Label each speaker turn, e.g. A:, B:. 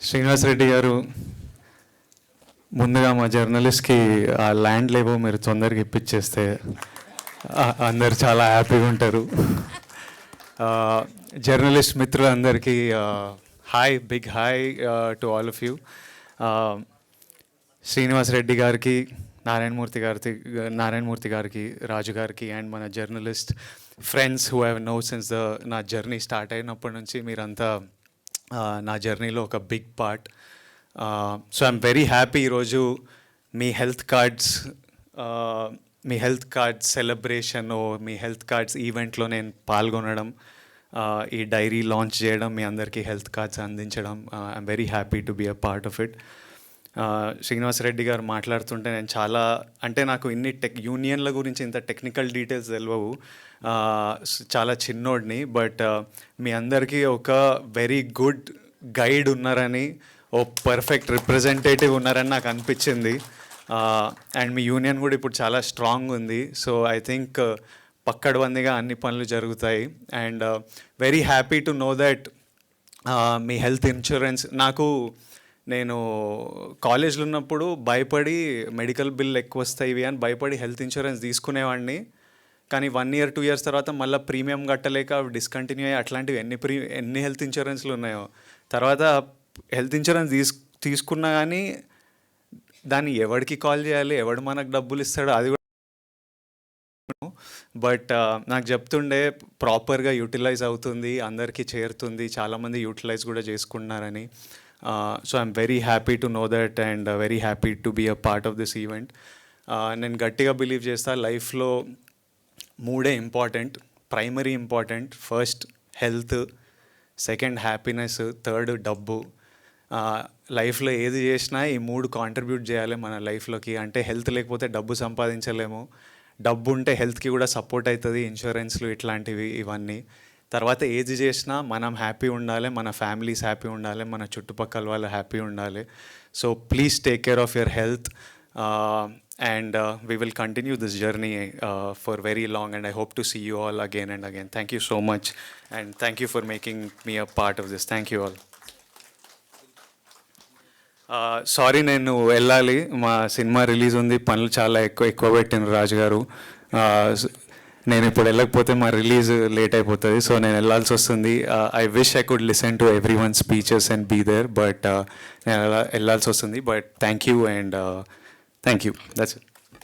A: శ్రీనివాస్ రెడ్డి గారు, ముందుగా మా జర్నలిస్ట్కి ఆ ల్యాండ్ లేవో మీరు తొందరగా ఇప్పించేస్తే అందరు చాలా హ్యాపీగా ఉంటారు. జర్నలిస్ట్ మిత్రులందరికీ hi, big hi to all of you. Srinivas Reddy గారికి, నారాయణమూర్తి గారికి, రాజు గారికి అండ్ మన journalist friends who have known since నా జర్నీ స్టార్ట్ అయినప్పటి నుంచి మీరంతా నా జర్నీలో ఒక big part. So I'm very happy ఈరోజు మీ హెల్త్ కార్డ్స్ సెలబ్రేషన్, మీ హెల్త్ కార్డ్స్ ఈవెంట్లో నేను పాల్గొనడం, ఈ డైరీ లాంచ్ చేయడం, మీ అందరికీ హెల్త్ కార్డ్స్ అందించడం, I'm very happy to be a part of it. Srinivas Reddy గారు మాట్లాడుతుంటే నేను నాకు ఇన్ని యూనియన్ల గురించి ఇంత టెక్నికల్ డీటెయిల్స్ తెలియవు, చాలా చిన్నోడిని. బట్ మీ అందరికీ ఒక వెరీ గుడ్ గైడ్ ఉన్నారని, ఓ పర్ఫెక్ట్ రిప్రజెంటేటివ్ ఉన్నారని నాకు అనిపించింది. అండ్ మీ యూనియన్ కూడా ఇప్పుడు చాలా స్ట్రాంగ్ ఉంది. సో ఐ థింక్ పక్కడబందిగా అన్ని పనులు జరుగుతాయి. And very happy to know that me health insurance, నేను కాలేజ్లో ఉన్నప్పుడు భయపడి మెడికల్ బిల్ ఎక్కువ వస్తాయి అని భయపడి హెల్త్ ఇన్సూరెన్స్ తీసుకునేవాడిని. కానీ 1 year 2 years తర్వాత మళ్ళీ ప్రీమియం కట్టలేక డిస్కంటిన్యూ అయ్యి అట్లాంటివి ఎన్ని హెల్త్ ఇన్సూరెన్స్లు ఉన్నాయో. తర్వాత హెల్త్ ఇన్సూరెన్స్ తీసుకున్నా కానీ దాన్ని ఎవరికి కాల్ చేయాలి, ఎవడు మనకు డబ్బులు ఇస్తాడో అది కూడా. బట్ నాకు చెప్తుండే ప్రాపర్గా యూటిలైజ్ అవుతుంది, అందరికీ చేరుతుంది, చాలామంది యూటిలైజ్ కూడా చేసుకుంటున్నారని. So I'm very happy to know that and very happy to be a part of this event. నేను గట్టిగా బిలీవ్ చేస్తాను, లైఫ్లో 3 important, primary important. First health, second happiness, third డబ్బు. లైఫ్లో ఏది చేసినా ఈ 3 కాంట్రిబ్యూట్ చేయాలి మన లైఫ్లోకి. అంటే హెల్త్ లేకపోతే డబ్బు సంపాదించలేము, డబ్బు ఉంటే హెల్త్కి కూడా సపోర్ట్ అవుతుంది, ఇన్సూరెన్స్లు ఇట్లాంటివి ఇవన్నీ. తర్వాత ఏది చేసినా మనం హ్యాపీ ఉండాలి, మన ఫ్యామిలీస్ హ్యాపీ ఉండాలి, మన చుట్టుపక్కల వాళ్ళు హ్యాపీ ఉండాలి. So please take care of your health and we will continue this journey for very long, and I hope to see you all again and again. Thank you so much, and thank you for making me a part of this. Thank you all. Sorry, నేను వెళ్ళాలి, మా cinema release ఉంది, పనులు చాలా ఎక్కువ పెట్టిన రాజు గారు. నేను ఇప్పుడు వెళ్ళకపోతే మా రిలీజ్ లేట్ అయిపోతుంది, సో నేను వెళ్ళాల్సి వస్తుంది. I wish I could listen to every one speeches and be there, but నేను వెళ్ళాల్సి వస్తుంది. But thank you and thank you. That's it.